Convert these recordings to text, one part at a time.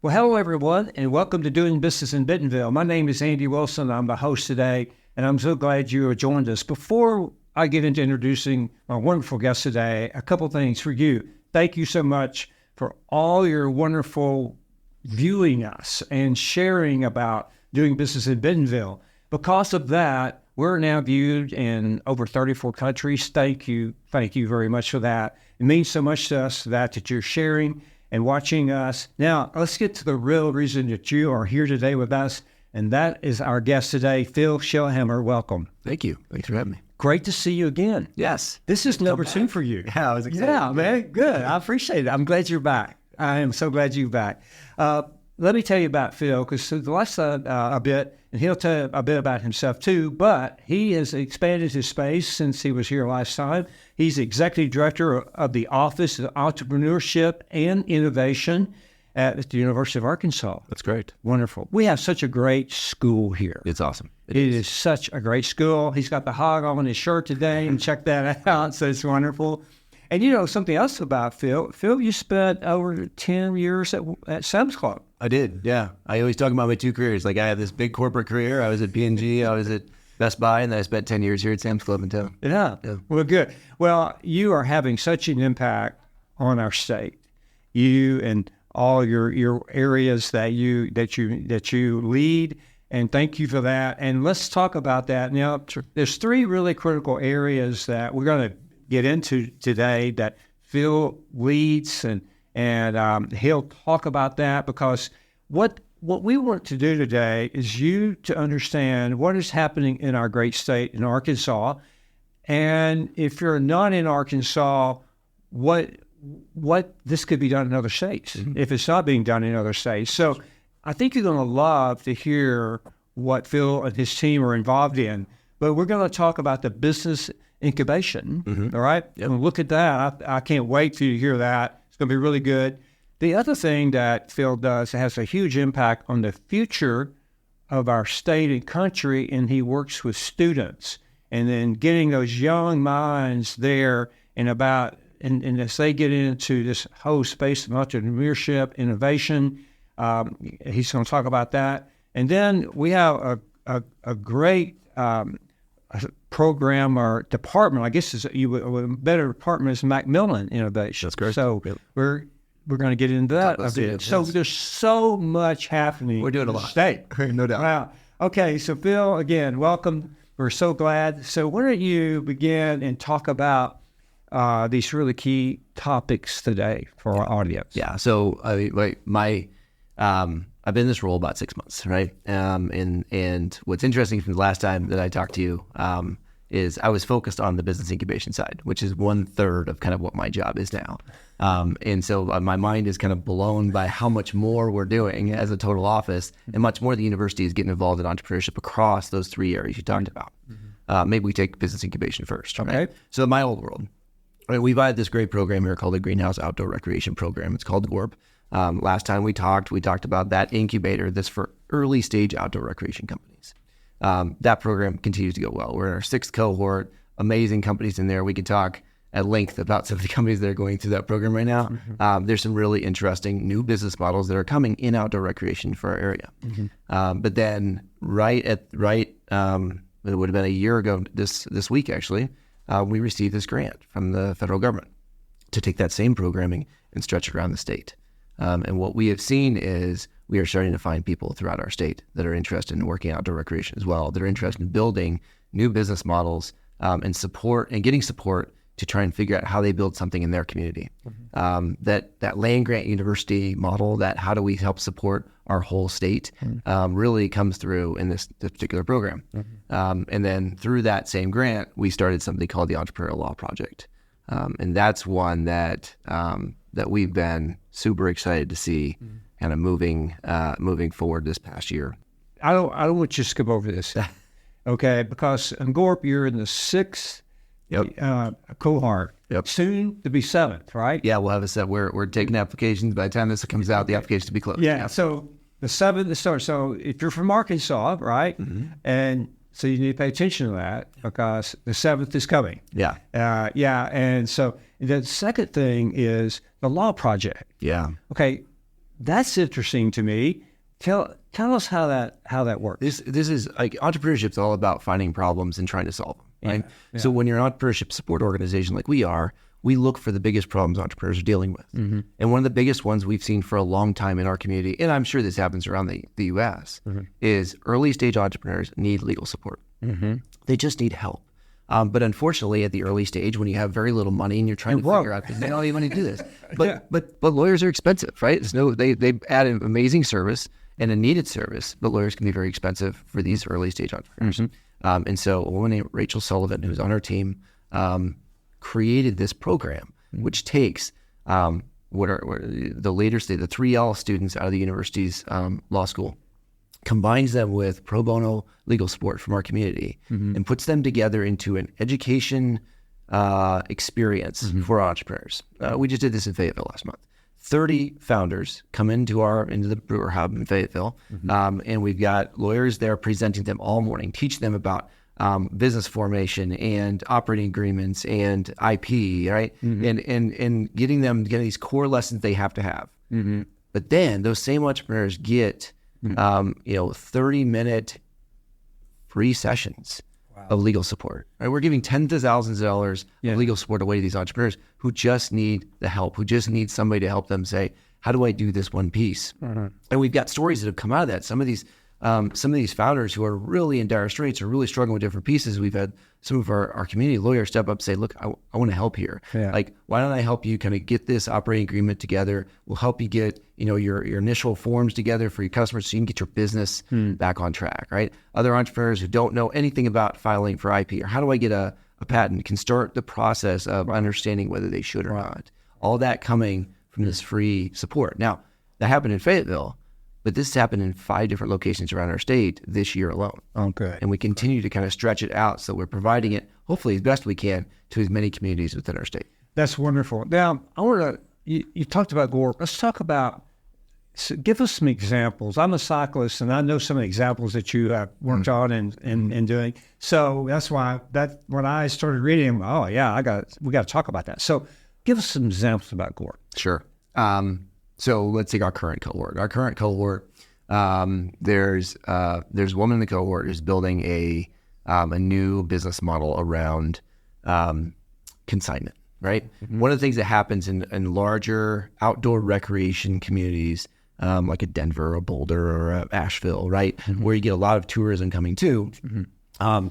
Well, hello, everyone, and welcome to Doing Business in Bentonville. My name is Andy Wilson. I'm the host today, and I'm so glad you have joined us. Before I get into introducing my wonderful guest today, a couple things for you. Thank you so much for all your wonderful viewing us and sharing about doing business in Bentonville. Because of that, we're now viewed in over 34 countries. Thank you very much for that. It means so much to us that you're sharing and watching us. Now, let's get to the real reason that you are here today with us, and that is our guest today, Phil Shellhammer. Welcome. Thank you. Thanks for having me. Great to see you again. Yes. This is number 2 for you. Yeah, I was excited. Yeah, man. Good. I appreciate it. I'm glad you're back. I am so glad you're back. Let me tell you about Phil, because the last a bit, and he'll tell you a bit about himself too, but he has expanded his space since he was here last time. He's the Executive Director of the Office of Entrepreneurship and Innovation at the University of Arkansas. That's great. Wonderful. We have such a great school here. It's awesome. It is such a great school. He's got the hog on his shirt today, and check that out, so it's wonderful. And you know something else about Phil? Phil, you spent over 10 years at Sam's Club. I did, yeah. I always talk about my 2 careers. Like I had this big corporate career. I was at P&G, I was at Best Buy, and then I spent 10 years here at Sam's Club in town. Yeah. Well, good. Well, you are having such an impact on our state. You and all your areas that you lead, and thank you for that. And let's talk about that. Now, there's 3 really critical areas that we're going to get into today that Phil leads, and he'll talk about that, because what we want to do today is you to understand what is happening in our great state in Arkansas, and if you're not in Arkansas, what this could be done in other states, if it's not being done in other states. So I think you're going to love to hear what Phil and his team are involved in, but we're going to talk about the business incubation, all right? Yep. And look at that. I can't wait for you to hear that. It's going to be really good. The other thing that Phil does has a huge impact on the future of our state and country, and he works with students and then getting those young minds there and as they get into this whole space of entrepreneurship, innovation, he's going to talk about that. And then we have a great program or department, I guess a better department is Macmillan Innovation. That's great. So we're going to get into that a bit. So there's so much happening. We're doing a lot. State. No doubt. Wow. Okay, so Phil, again, welcome. We're so glad. So why don't you begin and talk about these really key topics today for our audience? Yeah. So I've been in this role about 6 months, right? And what's interesting from the last time that I talked to you is I was focused on the business incubation side, which is 1/3 of kind of what my job is now. And so my mind is kind of blown by how much more we're doing as a total office, and much more the university is getting involved in entrepreneurship across those 3 areas you talked about. Maybe we take business incubation first. Okay. Right? So in my old world, right, we've had this great program here called the Greenhouse Outdoor Recreation Program. It's called GORP. Last time we talked about that incubator that's for early stage outdoor recreation companies. That program continues to go well. We're in our 6th cohort, amazing companies in there. We could talk at length about some of the companies that are going through that program right now. There's some really interesting new business models that are coming in outdoor recreation for our area. But then it would have been a year ago this week actually, we received this grant from the federal government to take that same programming and stretch it around the state. And what we have seen is we are starting to find people throughout our state that are interested in working outdoor recreation as well. That are interested in building new business models and getting support to try and figure out how they build something in their community. That land grant university model, that how do we help support our whole state, really comes through in this particular program. And then through that same grant, we started something called the Entrepreneurial Law Project. And that's one that we've been super excited to see kind of moving forward this past year. I don't want you to skip over this, okay? Because in GORP, you're in the 6th cohort. Yep. Soon to be 7th, right? Yeah, we'll have a set. We're taking applications. By the time this comes out, the application will be closed. Yeah. So the 7th starts. So if you're from Arkansas, right, and so you need to pay attention to that because the 7th is coming. Yeah. And so the second thing is the law project. Yeah. Okay. that's interesting to me. Tell us how that works. This is like entrepreneurship is all about finding problems and trying to solve them. Right? Yeah. So when you're an entrepreneurship support organization like we are, we look for the biggest problems entrepreneurs are dealing with. And one of the biggest ones we've seen for a long time in our community, and I'm sure this happens around the U.S., is early stage entrepreneurs need legal support. They just need help. But unfortunately, at the early stage, when you have very little money and you're trying to figure out, they don't have any money to do this. But lawyers are expensive, right? They add an amazing service and a needed service, but lawyers can be very expensive for these early stage entrepreneurs. And so a woman named Rachel Sullivan, who's on our team, created this program, which takes what are the later stage, the 3L students out of the university's law school, combines them with pro bono legal support from our community, and puts them together into an education experience for entrepreneurs. We just did this in Fayetteville last month. 30 founders come into the Brewer Hub in Fayetteville, and we've got lawyers there presenting them all morning, teaching them about business formation and operating agreements and IP, right? And getting these core lessons they have to have. But then those same entrepreneurs get 30-minute free sessions of legal support. Right? We're giving tens of thousands of dollars of legal support away to these entrepreneurs who just need the help, who just need somebody to help them say, how do I do this one piece? And we've got stories that have come out of that. Some of these founders who are really in dire straits are really struggling with different pieces. We've had some of our community lawyers step up and say, look, I want to help here. Like, why don't I help you kind of get this operating agreement together? We'll help you get, your initial forms together for your customers so you can get your business back on track, right? Other entrepreneurs who don't know anything about filing for IP or how do I get a patent can start the process of understanding whether they should or not. All that coming from this free support. Now, that happened in Fayetteville, but this has happened in 5 different locations around our state this year alone. Okay. And we continue to kind of stretch it out so we're providing it, hopefully as best we can, to as many communities within our state. That's wonderful. Now, I want to, you talked about GORP. Let's talk about, give us some examples. I'm a cyclist, and I know some of the examples that you have worked on and doing. So that's why when I started reading, we got to talk about that. So give us some examples about GORP. Sure. So let's take our current cohort. Our current cohort, there's a woman in the cohort who's building a new business model around consignment, right? One of the things that happens in larger outdoor recreation communities, like a Denver, a Boulder, or a Asheville, right, where you get a lot of tourism coming to,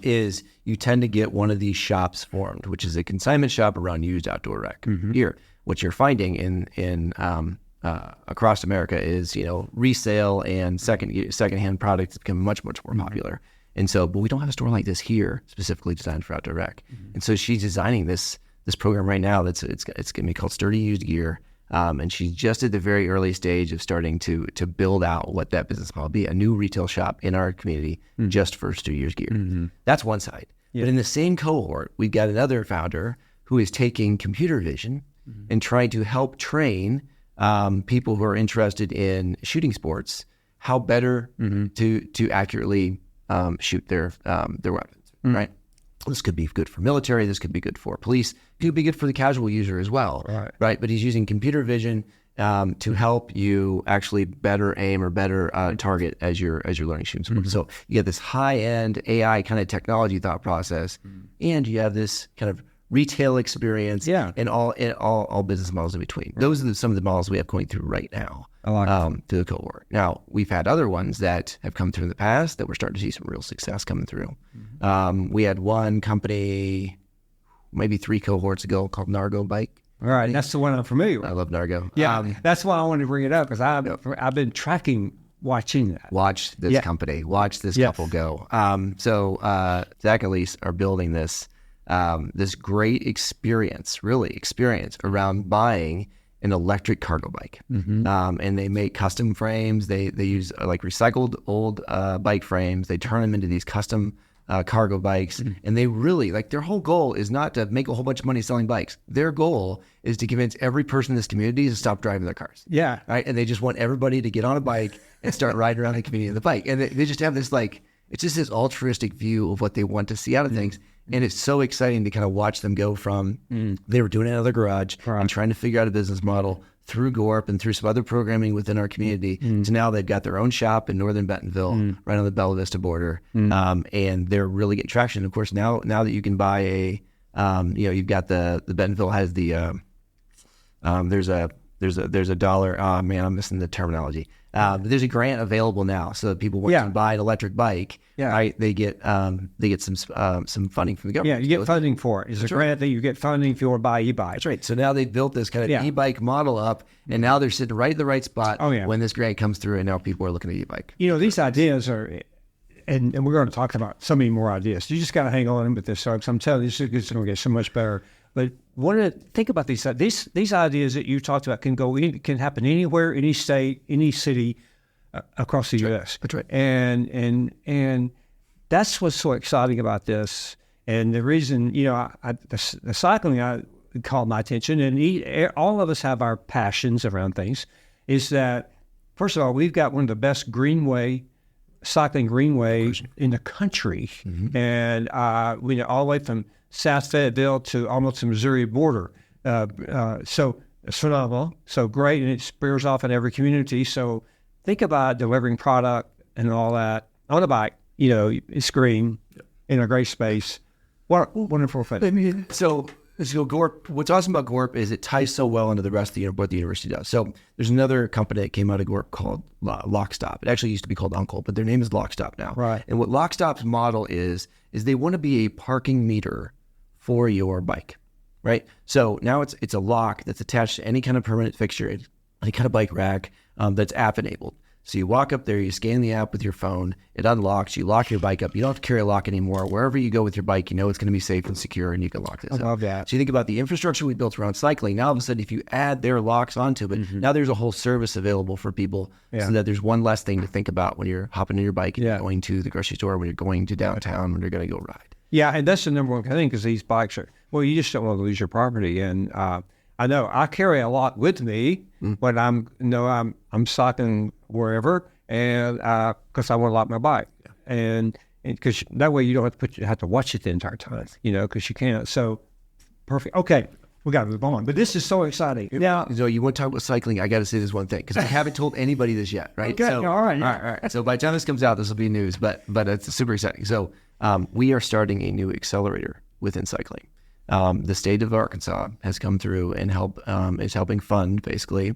is you tend to get one of these shops formed, which is a consignment shop around used outdoor rec gear. What you're finding in across America is, resale and secondhand products become much, much more popular. And so, but we don't have a store like this here specifically designed for outdoor rec. And so she's designing this program right now it's going to be called Sturdy Used Gear. And she's just at the very early stage of starting to build out what that business model will be, a new retail shop in our community just for Sturdy Used Gear. That's one side. But in the same cohort, we've got another founder who is taking computer vision and trying to help train people who are interested in shooting sports how better to accurately shoot their weapons, right? This could be good for military. This could be good for police. It could be good for the casual user as well, right? But he's using computer vision to help you actually better aim or better target as you're learning shooting sports. So you get this high-end AI kind of technology thought process, and you have this kind of retail experience, and all business models in between. Those are some of the models we have going through right now through the cohort. Now, we've had other ones that have come through in the past that we're starting to see some real success coming through. We had one company, maybe 3 cohorts ago, called Nargo Bike. All right, that's the one I'm familiar with. I love Nargo. Yeah, that's why I wanted to bring it up, because I've been watching that. Watch this company, watch this couple go. So Zach and Elise are building this great experience around buying an electric cargo bike. And they make custom frames. They use like recycled old bike frames. They turn them into these custom cargo bikes. And they really, like, their whole goal is not to make a whole bunch of money selling bikes. Their goal is to convince every person in this community to stop driving their cars. Yeah. Right. And they just want everybody to get on a bike and start riding around the community on the bike. And they just have this, like, it's just this altruistic view of what they want to see out of things. And it's so exciting to kind of watch them go from they were doing it out of their garage and trying to figure out a business model through Gorp and through some other programming within our community to now they've got their own shop in northern Bentonville, right on the Bella Vista border, and they're really getting traction. Of course, now that you can buy you've got the Bentonville has the there's a dollar. Oh man, I'm missing the terminology. But there's a grant available now, so that people want to buy an electric bike, right? They get some funding from the government. Yeah, you get funding for it. It's a grant that you get funding if you want to buy e-bike. That's right. So now they've built this kind of e-bike model up, and now they're sitting right in the right spot when this grant comes through, and now people are looking at e-bike. These ideas are, and we're going to talk about so many more ideas. You just got to hang on with this, because I'm telling you, this is going to get so much better. But think about these ideas that you talked about can happen anywhere, any state, any city across the U.S. That's right. And that's what's so exciting about this. And the reason, the cycling called my attention, and all of us have our passions around things, is that, first of all, we've got one of the best cycling greenways in the country. And we all the way from South Fayetteville to almost the Missouri border. So it's phenomenal, so great, and it spears off in every community. So think about delivering product and all that on a bike. It's green in a great space. What wonderful thing. So Gorp, what's awesome about Gorp is it ties so well into the rest of what the university does. So there's another company that came out of Gorp called Lockstop. It actually used to be called Uncle, but their name is Lockstop now. Right. And what Lockstop's model is they want to be a parking meter for your bike, right? So now it's a lock that's attached to any kind of permanent fixture, any kind of bike rack that's app enabled. So you walk up there, you scan the app with your phone, it unlocks, you lock your bike up. You don't have to carry a lock anymore. Wherever you go with your bike, it's going to be safe and secure, and you can lock this up. I love that. So you think about the infrastructure we built around cycling. Now all of a sudden, if you add their locks onto it, now there's a whole service available for people, so that there's one less thing to think about when you're hopping on your bike and you're going to the grocery store, when you're going to downtown, when you're going to go ride. Yeah, and that's the number one thing, because these bikes are, you just don't want to lose your property. And I know I carry a lot with me when I'm cycling wherever, and because I want to lock my bike, and because that way you don't have to watch it the entire time, because you can't. So perfect. Okay, we got to move on. But this is so exciting. Now, so you want to talk about cycling? I got to say this one thing, because I haven't told anybody this yet, right? Okay, so, all right. All right. So by the time this comes out, this will be news, but it's super exciting. So we are starting a new accelerator within cycling. The state of Arkansas has come through and is helping fund basically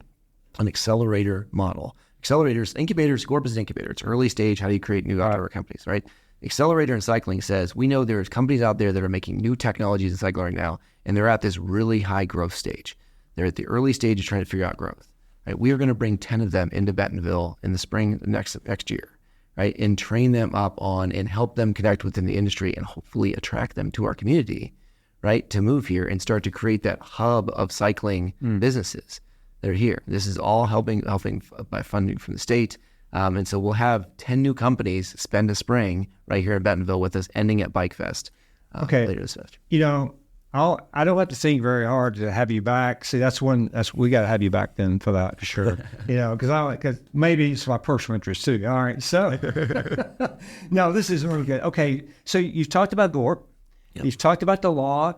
an accelerator model. Accelerators, incubators, Gorp is an incubator. It's early stage. How do you create new outdoor companies, right? Accelerator in cycling says, we know there's companies out there that are making new technologies in cycling right now, and they're at this really high growth stage. They're at the early stage of trying to figure out growth. Right? We are going to bring 10 of them into Bentonville in the spring next year, right? And train them up on and help them connect within the industry and hopefully attract them to our community, right? To move here and start to create that hub of cycling businesses that are here. This is all helping by funding from the state. And so we'll have 10 new companies spend a spring right here in Bentonville with us, ending at Bike Fest later this semester. I don't have to think very hard to have you back. See, we got to have you back then for that, for sure. Because maybe it's my personal interest too. All right, so no, this is really good. Okay, so you've talked about Gorp, you've talked about the law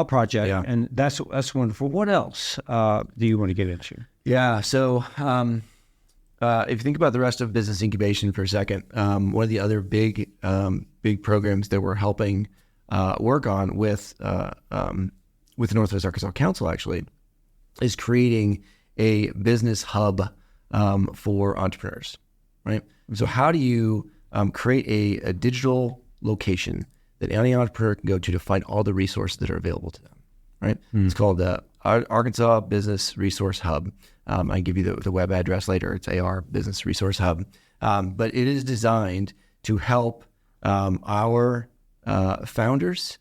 project, and that's wonderful. What else do you want to get into? Yeah, so if you think about the rest of business incubation for a second, one of the other big programs that we're helping work on with the Northwest Arkansas Council actually is creating a business hub for entrepreneurs, right? So how do you create a digital location that any entrepreneur can go to find all the resources that are available to them, right? It's called the Arkansas Business Resource Hub. I can give you the web address later. It's AR Business Resource Hub. But it is designed to help our founders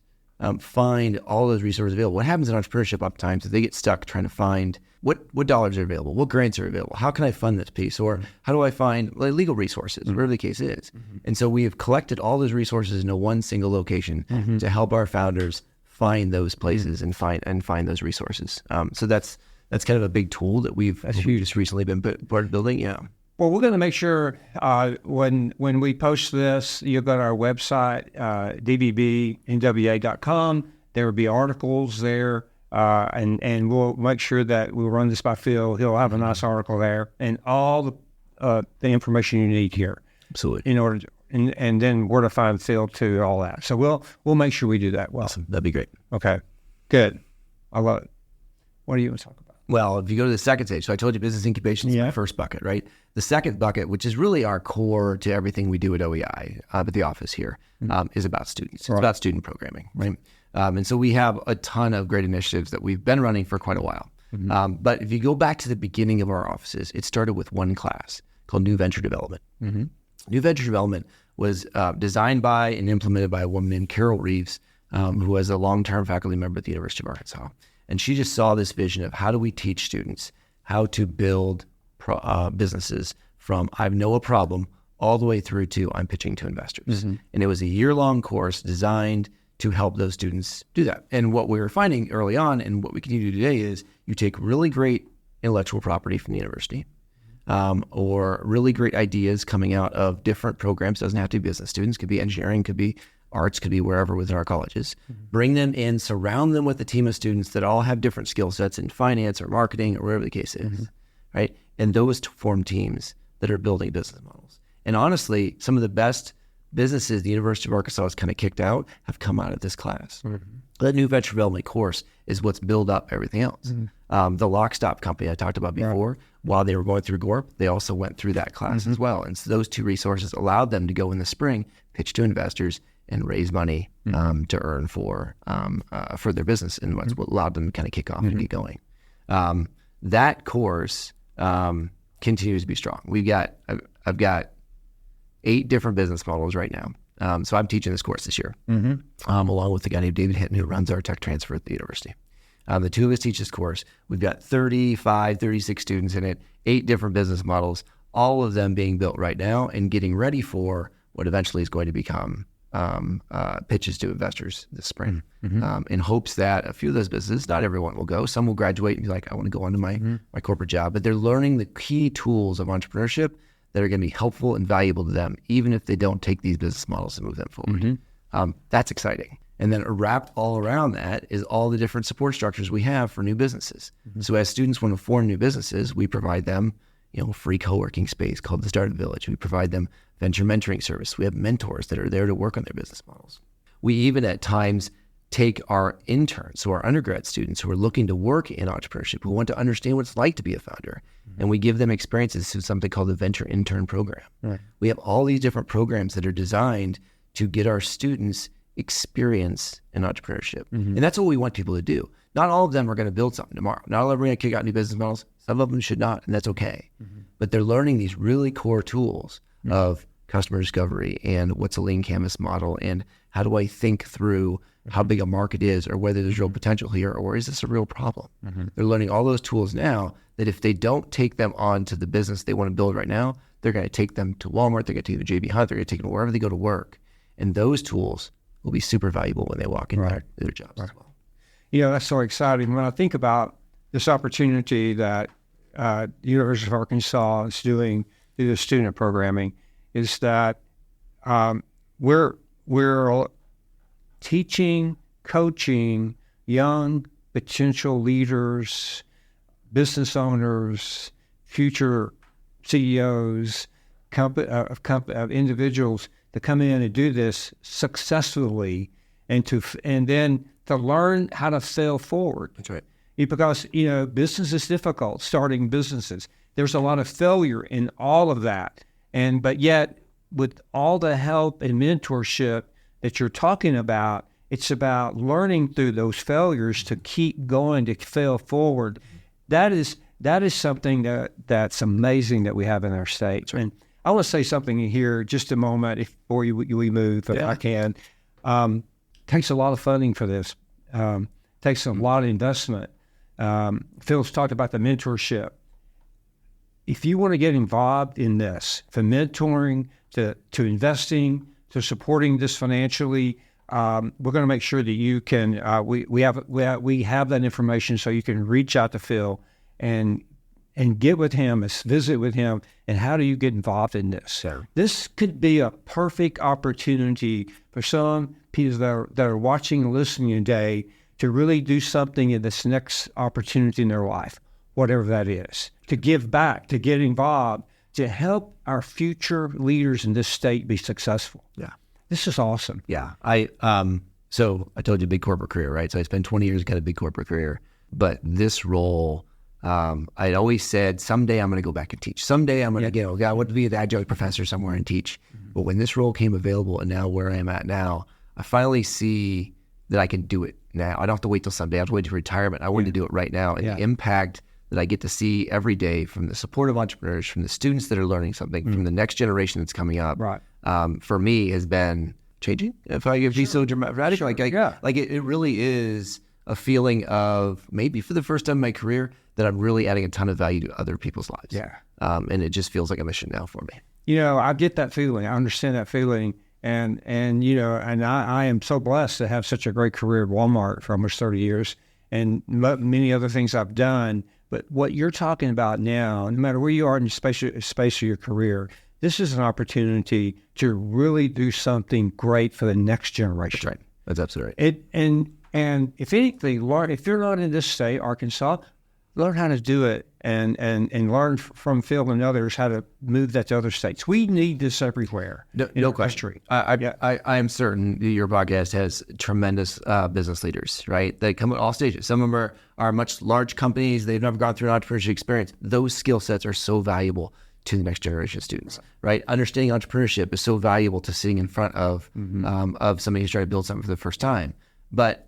find all those resources available. What happens in entrepreneurship oftentimes is they get stuck trying to find what dollars are available, what grants are available, how can I fund this piece, or how do I find legal resources, whatever the case is. And so we have collected all those resources into one single location to help our founders find those places and find those resources. So that's kind of a big tool that we've just recently been part of building. Yeah. Well, we're going to make sure when we post this, you'll go to our website, dbbnwa.com. There will be articles there and we'll make sure that we'll run this by Phil. He'll have a nice article there and all the information you need here. Absolutely. In order to, and then where to find Phil too, all that. So we'll make sure we do that well. Awesome. That'd be great. Okay, good. I love it. What do you want to talk about? Well, if you go to the second stage, so I told you business incubation is the first bucket, right? The second bucket, which is really our core to everything we do at OEI, at the office here, is about students. It's about student programming, right? And so we have a ton of great initiatives that we've been running for quite a while. But if you go back to the beginning of our offices, it started with one class called New Venture Development. New Venture Development was designed by and implemented by a woman named Carol Reeves, who was a long-term faculty member at the University of Arkansas. And she just saw this vision of how do we teach students how to build businesses from I know a problem all the way through to I'm pitching to investors. And it was a year-long course designed to help those students do that. And what we were finding early on and what we continue to do today is you take really great intellectual property from the university or really great ideas coming out of different programs. Doesn't have to be business students, could be engineering, could be arts, could be wherever within our colleges. Bring them in, surround them with a team of students that all have different skill sets in finance or marketing or whatever the case is, right? And those form teams that are building business models. And honestly, some of the best businesses the University of Arkansas has kind of kicked out have come out of this class. That New Venture Development course is what's built up everything else. The Lockstop company I talked about before, while they were going through GORP, they also went through that class as well. And so those two resources allowed them to go in the spring, pitch to investors, and raise money to earn for their business, and what's what allowed them to kind of kick off and get going. That course continues to be strong. I've got 8 different business models right now. So I'm teaching this course this year, along with the guy named David Hinton, who runs our tech transfer at the university. The two of us teach this course. We've got 36 students in it, 8 different business models, all of them being built right now and getting ready for what eventually is going to become pitches to investors this spring, in hopes that a few of those businesses, not everyone will go. Some will graduate and be like, I want to go on to my corporate job, but they're learning the key tools of entrepreneurship that are going to be helpful and valuable to them, even if they don't take these business models and move them forward. That's exciting. And then wrapped all around that is all the different support structures we have for new businesses. So as students want to form new businesses, we provide them free co-working space called the Startup Village. We provide them venture mentoring service. We have mentors that are there to work on their business models. We even at times take our interns, so our undergrad students who are looking to work in entrepreneurship, who want to understand what it's like to be a founder, and we give them experiences through something called the Venture Intern Program. We have all these different programs that are designed to get our students experience in entrepreneurship. And that's what we want people to do. Not all of them are going to build something tomorrow. Not all of them are going to kick out new business models. Some of them should not, and that's okay. But they're learning these really core tools of customer discovery and what's a lean canvas model and how do I think through how big a market is or whether there's real potential here or is this a real problem. They're learning all those tools now that if they don't take them on to the business they want to build right now, they're going to take them to Walmart, they're going to take them to JB Hunt, they're going to take them wherever they go to work. And those tools will be super valuable when they walk into their jobs as well. That's so exciting. When I think about this opportunity that the University of Arkansas is doing through the student programming, is that we're teaching, coaching young potential leaders, business owners, future CEOs, of individuals to come in and do this successfully, and then to learn how to fail forward. That's right. Because business is difficult. Starting businesses, there's a lot of failure in all of that, but yet with all the help and mentorship that you're talking about, it's about learning through those failures to keep going, to fail forward. That is something that's amazing that we have in our state. And I want to say something here just a moment before we move, if I can. Takes a lot of funding for this. Takes a lot of investment. Phil's talked about the mentorship. If you want to get involved in this, from mentoring to investing to supporting this financially, we're going to make sure that you can. We have that information, so you can reach out to Phil and get with him, visit with him, and how do you get involved in this? Sure. This could be a perfect opportunity for some people that are watching and listening today to really do something in this next opportunity in their life, whatever that is, to give back, to get involved, to help our future leaders in this state be successful. Yeah. This is awesome. Yeah. So I told you big corporate career, right? So I spent 20 years kind of big corporate career, but this role, I'd always said, someday I'm going to go back and teach. Someday I'm going to, I want to be an adjunct professor somewhere and teach. But when this role came available and now where I'm at now, I finally see that I can do it now. I don't have to wait till someday. I have to wait till retirement. I want to do it right now. And the impact that I get to see every day from the support of entrepreneurs, from the students that are learning something, from the next generation that's coming up, for me has been changing. If I be so dramatic, like it really is a feeling of maybe for the first time in my career that I'm really adding a ton of value to other people's lives. Yeah. And it just feels like a mission now for me. You know, I get that feeling. I understand that feeling. And you know, and I am so blessed to have such a great career at Walmart for almost 30 years and many other things I've done. But what you're talking about now, no matter where you are in the space of your career, this is an opportunity to really do something great for the next generation. That's right. That's absolutely right. And if anything, if you're not in this state, Arkansas, learn how to do it and learn from Phil and others how to move that to other states. We need this everywhere. No question. I am certain your podcast has tremendous business leaders, right? They come at all stages. Some of them are much large companies. They've never gone through an entrepreneurship experience. Those skill sets are so valuable to the next generation of students, right? Understanding entrepreneurship is so valuable to sitting in front of somebody who's trying to build something for the first time. But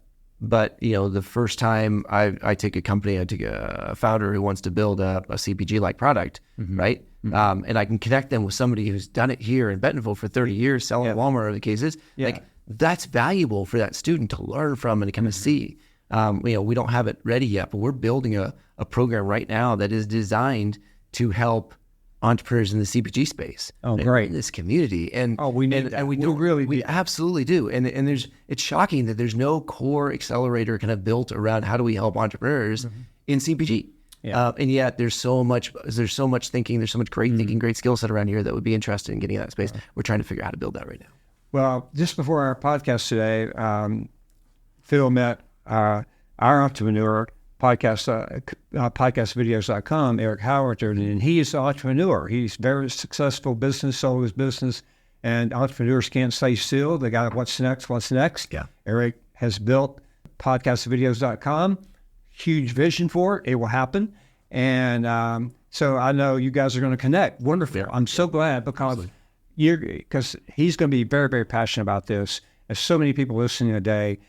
you know, the first time I take a company, I take a founder who wants to build a CPG-like product, right? And I can connect them with somebody who's done it here in Bentonville for 30 years, selling at Walmart or the cases. Like that's valuable for that student to learn from and to kind of see. You know, we don't have it ready yet, but we're building a program right now that is designed to help entrepreneurs in the CPG space. Oh, great! In this community, we need that. And we absolutely do. And it's shocking that there's no core accelerator kind of built around how do we help entrepreneurs in CPG. Yeah. And yet there's so much thinking, there's so much great thinking, great skill set around here that would be interested in getting in that space. We're trying to figure out how to build that right now. Well, just before our podcast today, Phil met our entrepreneur. Podcastvideos.com, Eric Howard, and he is an entrepreneur. He's very successful business, sold his business, and entrepreneurs can't stay still. They got what's next. Yeah. Eric has built podcastvideos.com, huge vision for it. It will happen. And so I know you guys are going to connect. Wonderful. Yeah. I'm so glad because he's going to be very, very passionate about this. There's so many people listening today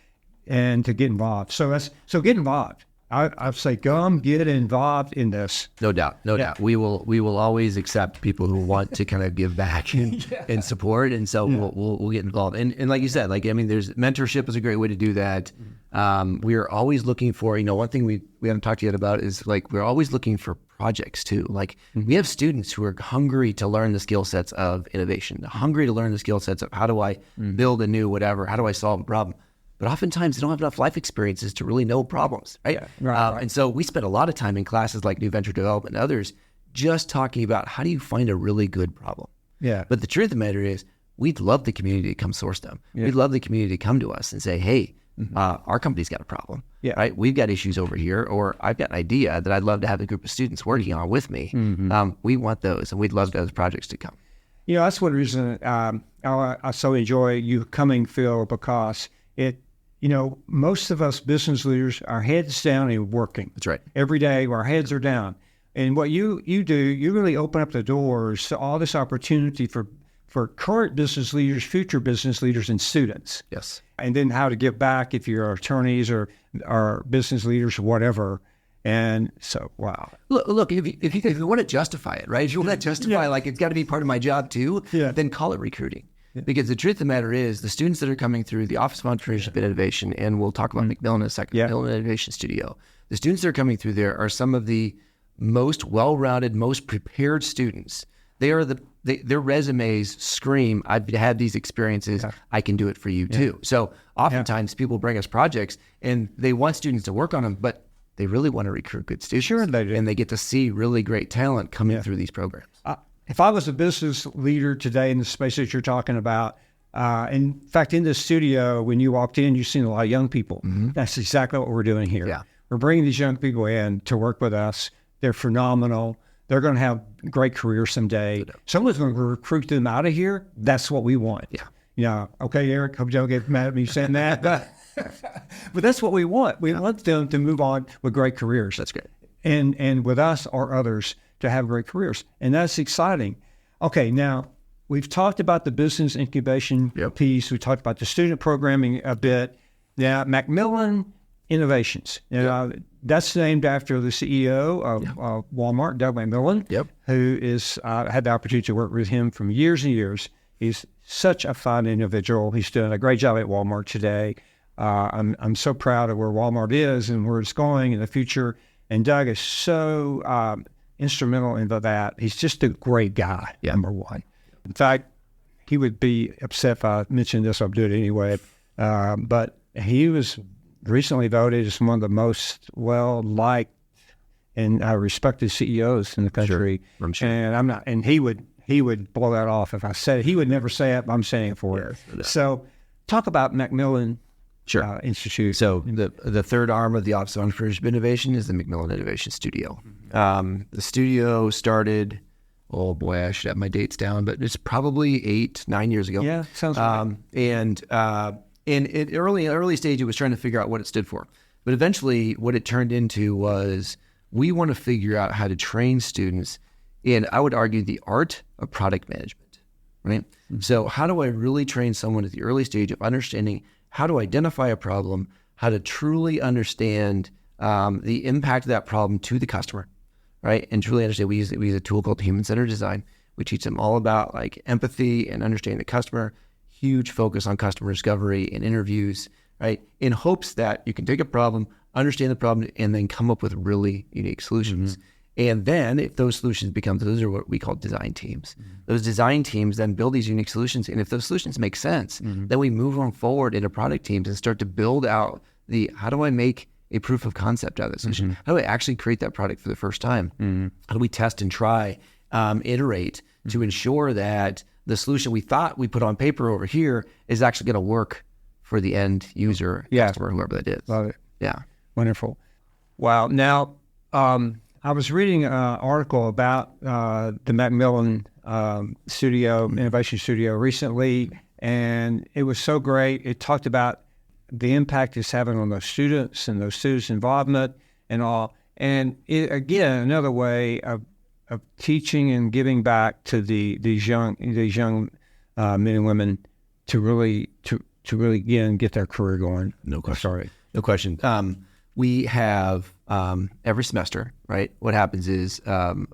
and to get involved. So get involved. I'd say, come get involved in this. No doubt. We will always accept people who want to kind of give back and support, and so we'll get involved. And like you said, there's mentorship is a great way to do that. We are always looking for, one thing we haven't talked yet about is we're always looking for projects too. We have students who are hungry to learn the skill sets of innovation, hungry to learn the skill sets of how do I build a new whatever, how do I solve a problem. But oftentimes they don't have enough life experiences to really know problems, right? Right. And so we spend a lot of time in classes like New Venture Development and others just talking about how do you find a really good problem. Yeah. But the truth of the matter is we'd love the community to come source them. Yeah. We'd love the community to come to us and say, hey, our company's got a problem, right? We've got issues over here, or I've got an idea that I'd love to have a group of students working on with me. We want those, and we'd love those projects to come. That's one reason I so enjoy you coming, Phil, because most of us business leaders, our heads down and working. That's right. Every day, our heads are down. And what you do, you really open up the doors to all this opportunity for current business leaders, future business leaders, and students. Yes. And then how to give back if you're attorneys or business leaders or whatever. And so, wow. Look, if you want to justify it, right? If you want to justify, it's got to be part of my job too, then call it recruiting. Because the truth of the matter is the students that are coming through the Office of Entrepreneurship and Innovation, and we'll talk about McMillan in a second, McMillan Innovation Studio, the students that are coming through there are some of the most well-rounded, most prepared students. They are their resumes scream, I've had these experiences, I can do it for you too. So oftentimes people bring us projects and they want students to work on them, but they really want to recruit good students. Sure, they do. And they get to see really great talent coming through these programs. If I was a business leader today in the space that you're talking about, In fact, in the studio, when you walked in, you've seen a lot of young people. That's exactly what we're doing here. Yeah. We're bringing these young people in to work with us. They're phenomenal. They're going to have great careers someday. Someone's going to recruit them out of here. That's what we want. Yeah. Okay, Eric, hope you don't get mad at me saying that. But that's what we want. We want them to move on with great careers. That's great. And with us or others to have great careers. And that's exciting. Okay, now we've talked about the business incubation piece. We talked about the student programming a bit. Now, Macmillan Innovations. That's named after the CEO of Walmart, Doug Macmillan, who is had the opportunity to work with him for years and years. He's such a fine individual. He's doing a great job at Walmart today. I'm so proud of where Walmart is and where it's going in the future. And Doug is so instrumental in that. He's just a great guy, number one. In fact, he would be upset if I mentioned this. I'll do it anyway. But he was recently voted as one of the most well-liked and respected CEOs in the country. Sure. I'm sure. And I'm not. And he would blow that off if I said it. He would never say it. But I'm saying it for it. So, talk about Macmillan Institute. So the third arm of the Office of Entrepreneurship Innovation is the Macmillan Innovation Studio. The studio started, oh boy, I should have my dates down, but it's probably 8-9 years ago. Yeah, sounds right. And in early stage, it was trying to figure out what it stood for. But eventually, what it turned into was we want to figure out how to train students in, I would argue, the art of product management, right? So how do I really train someone at the early stage of understanding how to identify a problem, how to truly understand the impact of that problem to the customer, right? And truly understand, we use a tool called human-centered design. We teach them all about like empathy and understanding the customer, huge focus on customer discovery and interviews, right? In hopes that you can take a problem, understand the problem, and then come up with really unique solutions. And then if those solutions become, those are what we call design teams. Those design teams then build these unique solutions. And if those solutions make sense, then we move them forward into product teams and start to build out how do I make a proof of concept out of this solution? How do I actually create that product for the first time? How do we test and try, iterate to ensure that the solution we thought we put on paper over here is actually going to work for the end user, customer, whoever that is. Love it. Yeah. Wonderful. Wow. Now, I was reading an article about the Macmillan Innovation Studio recently, and it was so great. It talked about the impact it's having on those students and those students' involvement and all. And it, again, another way of teaching and giving back to these young men and women to really again get their career going. No question. Sorry. No question. We have every semester, right? What happens is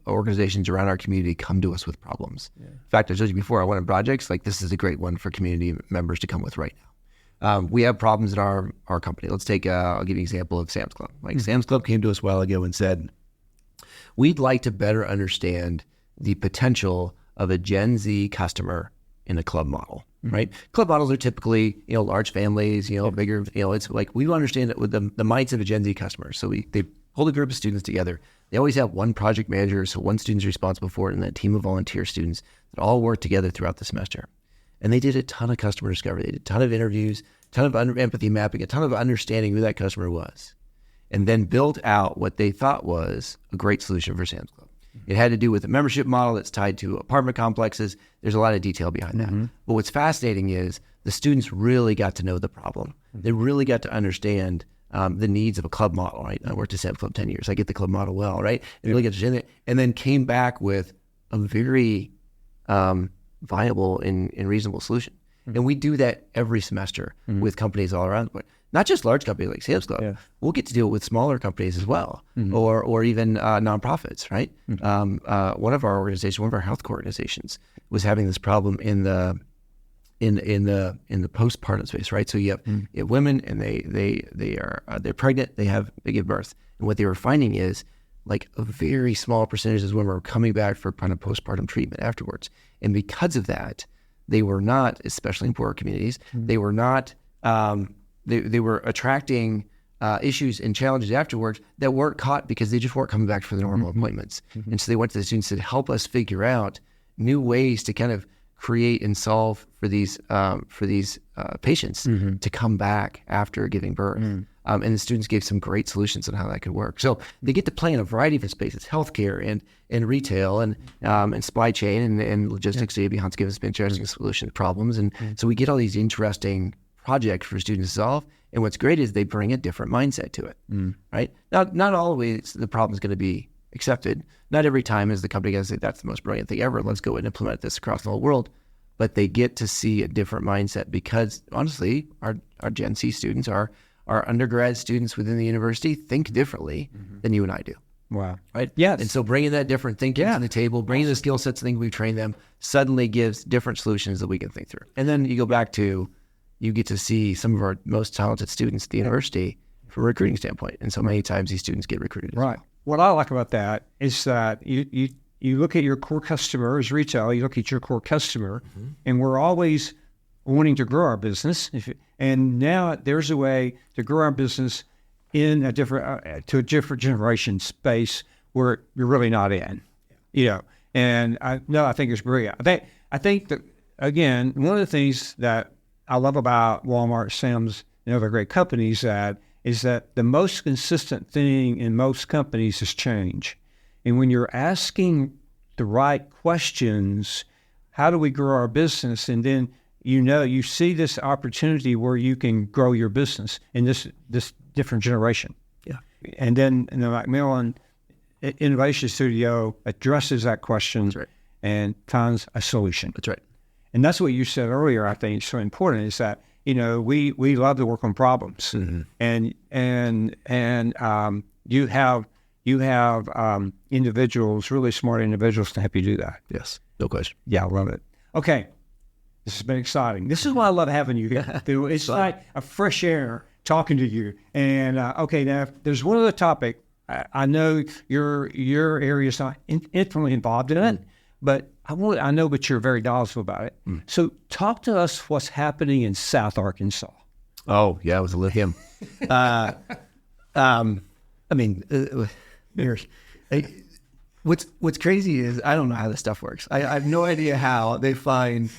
organizations around our community come to us with problems. In fact, I told you before, I went on projects, like this is a great one for community members to come with right now. We have problems in our company. Let's take, I'll give you an example of Sam's Club. Like Sam's Club came to us a while ago and said, we'd like to better understand the potential of a Gen Z customer in a club model. Right? Club models are typically, large families, bigger, it's like we understand it with the mindset of a Gen Z customer. So they hold a group of students together. They always have one project manager, so one student's responsible for it, and that team of volunteer students that all work together throughout the semester. And they did a ton of customer discovery. They did a ton of interviews, a ton of empathy mapping, a ton of understanding who that customer was, and then built out what they thought was a great solution for Sam's Club. It had to do with a membership model that's tied to apartment complexes. There's a lot of detail behind that. But what's fascinating is the students really got to know the problem. They really got to understand the needs of a club model, right? I worked at Sam's Club 10 years. I get the club model well, right? They really got to understand it. And then came back with a very viable and reasonable solution. And we do that every semester with companies all around the place. Not just large companies like Sam's Club. We'll get to deal with smaller companies as well, or even nonprofits, right? One of our organizations, one of our healthcare organizations, was having this problem in the postpartum space, right? So you have women, and they're pregnant, they give birth, and what they were finding is like a very small percentage of women were coming back for kind of postpartum treatment afterwards, and because of that, they were not, especially in poorer communities, they were not. They were attracting issues and challenges afterwards that weren't caught because they just weren't coming back for the normal appointments. And so they went to the students and said, help us figure out new ways to kind of create and solve for these patients to come back after giving birth. And the students gave some great solutions on how that could work. So they get to play in a variety of spaces: healthcare and retail and supply chain and logistics. So you'd be Hans given some interesting solution problems, and so we get all these interesting projects for students to solve. And what's great is they bring a different mindset to it, right? Not always the problem is going to be accepted. Not every time is the company going to say that's the most brilliant thing ever. Let's go and implement this across the whole world. But they get to see a different mindset because honestly, our Gen C students, our undergrad students within the university think differently than you and I do. Wow. Right? Yes. And so bringing that different thinking to the table, bringing the skill sets, things we've trained them, suddenly gives different solutions that we can think through. And then you go back to, you get to see some of our most talented students at the university from a recruiting standpoint. And so many times these students get recruited. Right. What I like about that is that you look at your core customer as retail, you look at your core customer, and we're always wanting to grow our business. And now there's a way to grow our business in a different, to a different generation space where you're really not in, and I think it's brilliant. I think that, again, one of the things that I love about Walmart, Sam's, and other great companies is that the most consistent thing in most companies is change. And when you're asking the right questions, how do we grow our business? And then, you see this opportunity where you can grow your business in this different generation. Yeah. And then the Macmillan Innovation Studio addresses that question and finds a solution. That's right. And that's what you said earlier, I think is so important, is that, we love to work on problems. And you have individuals, really smart individuals to help you do that. Yes, no question. Yeah, I love it. Okay, this has been exciting. This is why I love having you here. It's like a fresh air talking to you. And okay, now there's one other topic. I know your area is not intimately involved in it, but I know, but you're very knowledgeable about it. So talk to us what's happening in South Arkansas. Oh yeah, it was a lithium. What's crazy is I don't know how this stuff works. I have no idea how they find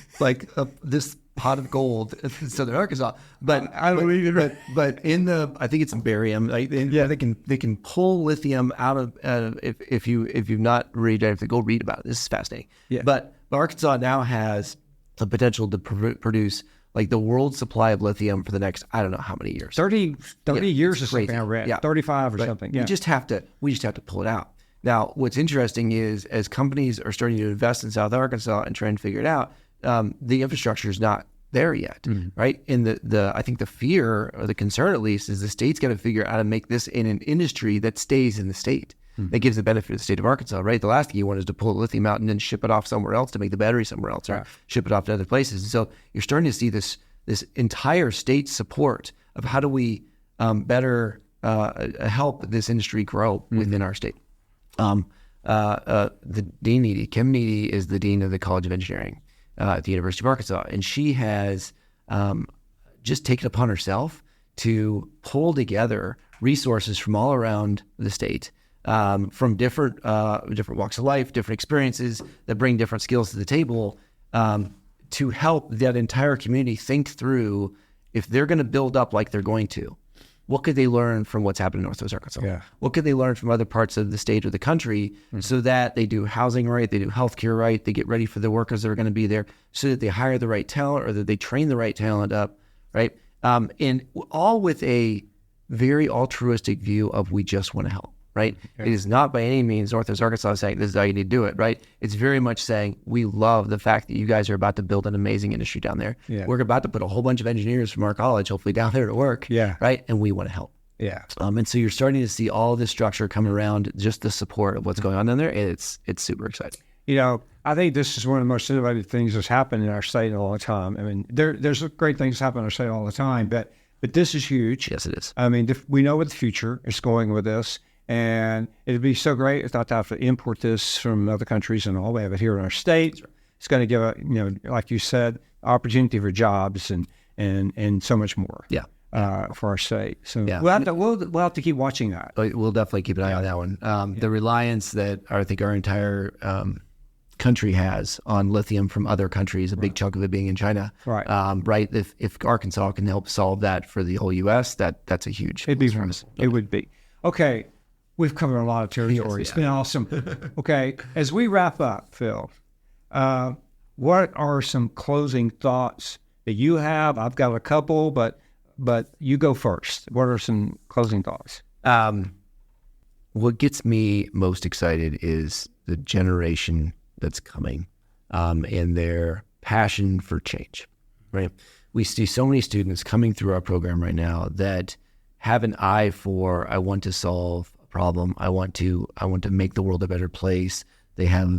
this pot of gold in Southern Arkansas. But I believe it. But I think it's in barium. They can pull lithium out of if you've not read it, go read about it. This is fascinating. Yeah. But Arkansas now has the potential to produce the world supply of lithium for the next, I don't know how many years. 30 years or something I read. 35 or something. Yeah. We just have to pull it out. Now, what's interesting is as companies are starting to invest in South Arkansas and trying to figure it out, the infrastructure is not there yet, right? And I think the fear or the concern at least is the state's got to figure out how to make this in an industry that stays in the state. That gives the benefit of the state of Arkansas, right? The last thing you want is to pull the lithium out and then ship it off somewhere else to make the battery somewhere else or ship it off to other places. And so you're starting to see this entire state support of how do we better help this industry grow within our state. The Dean Needy, Kim Needy, is the Dean of the College of Engineering at the University of Arkansas. And she has just taken upon herself to pull together resources from all around the state, from different walks of life, different experiences that bring different skills to the table, to help that entire community think through if they're going to build up like they're going to. What could they learn from what's happened in Northwest Arkansas? Yeah. What could they learn from other parts of the state or the country so that they do housing right, they do healthcare right, they get ready for the workers that are going to be there, so that they hire the right talent or that they train the right talent up, right? And all with a very altruistic view of we just want to help, right? It is not by any means Northwest Arkansas saying this is how you need to do it, right? It's very much saying we love the fact that you guys are about to build an amazing industry down there. Yeah. We're about to put a whole bunch of engineers from our college hopefully down there to work, right? And we want to help. Yeah. And so you're starting to see all this structure come around just the support of what's going on down there. And it's super exciting. I think this is one of the most innovative things that's happened in our state in a long time. I mean, there's great things happen in our state all the time, but this is huge. Yes, it is. I mean, we know where the future is going with this. And it'd be so great if not to have to import this from other countries and all. We have it here in our state. Right. It's going to give like you said, opportunity for jobs and so much more. Yeah. For our state. So we'll have to keep watching that. We'll definitely keep an eye on that one. The reliance that I think our entire country has on lithium from other countries, a big chunk of it being in China. Right. Right. If Arkansas can help solve that for the whole U.S., that's a huge. It'd be wonderful. It would be. Okay. We've covered a lot of territory. It's been awesome. Okay. As we wrap up, Phil, what are some closing thoughts that you have? I've got a couple, but you go first. What are some closing thoughts? What gets me most excited is the generation that's coming and their passion for change, right? We see so many students coming through our program right now that have an eye for, I want to solve a problem. I want to make the world a better place. They have a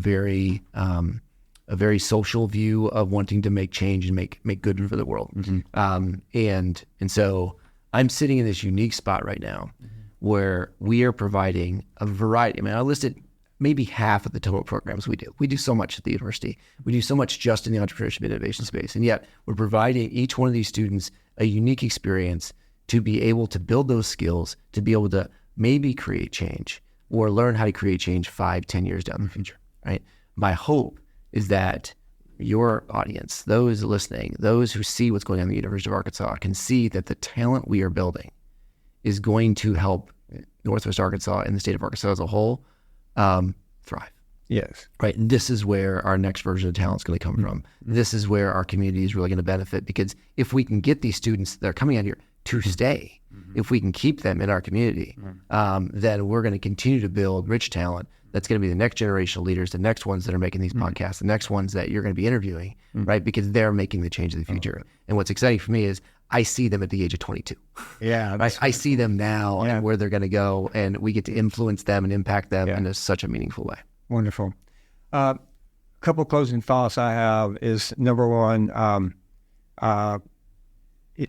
very social view of wanting to make change and make good for the world. And so I'm sitting in this unique spot right now where we are providing a variety. I mean, I listed maybe half of the total programs we do. We do so much at the university. We do so much just in the entrepreneurship innovation space. And yet we're providing each one of these students a unique experience to be able to build those skills, to be able to maybe create change or learn how to create change 5-10 years down the future, right? My hope is that your audience, those listening, those who see what's going on at the University of Arkansas can see that the talent we are building is going to help Northwest Arkansas and the state of Arkansas as a whole thrive. Yes. Right. And this is where our next version of talent is going to come from. This is where our community is really going to benefit, because if we can get these students that are coming out here to stay, if we can keep them in our community, then we're going to continue to build rich talent. That's going to be the next generation of leaders, the next ones that are making these podcasts, the next ones that you're going to be interviewing, right? Because they're making the change of the future. And what's exciting for me is I see them at the age of 22. Yeah. I see them now and where they're going to go, and we get to influence them and impact them in such a meaningful way. Wonderful. A couple of closing thoughts I have is, number one,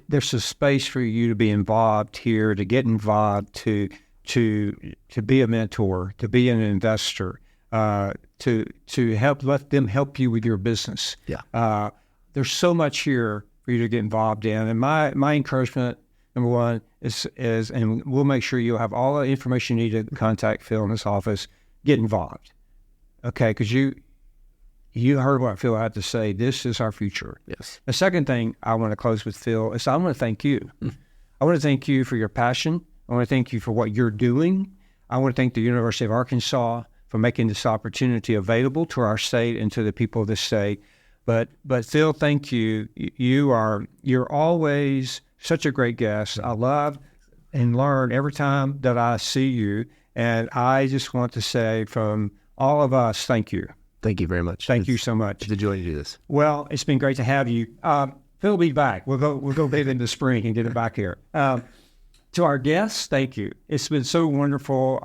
there's a space for you to be involved here, to get involved, to be a mentor, to be an investor, to help, let them help you with your business. Yeah. There's so much here for you to get involved in. And my encouragement, number one, is, and we'll make sure you'll have all the information you need to contact Phil in his office. Get involved. Okay, because you heard what Phil had to say. This is our future. Yes. The second thing I want to close with, Phil, is I want to thank you. I want to thank you for your passion. I want to thank you for what you're doing. I want to thank the University of Arkansas for making this opportunity available to our state and to the people of this state. But Phil, thank you. You're always such a great guest. I love and learn every time that I see you. And I just want to say, from all of us, thank you. Thank you very much. Thank you so much. It's a joy to do this. Well, it's been great to have you. Phil will be back. We'll go bid in the spring and get him back here. To our guests, thank you. It's been so wonderful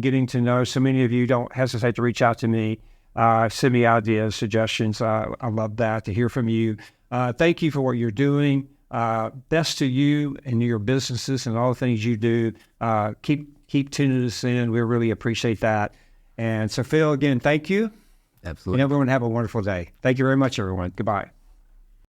getting to know so many of you. Don't hesitate to reach out to me. Send me ideas, suggestions. I love that, to hear from you. Thank you for what you're doing. Best to you and your businesses and all the things you do. Keep tuning us in. We really appreciate that. And so, Phil, again, thank you. Absolutely. And everyone have a wonderful day. Thank you very much, everyone. Goodbye.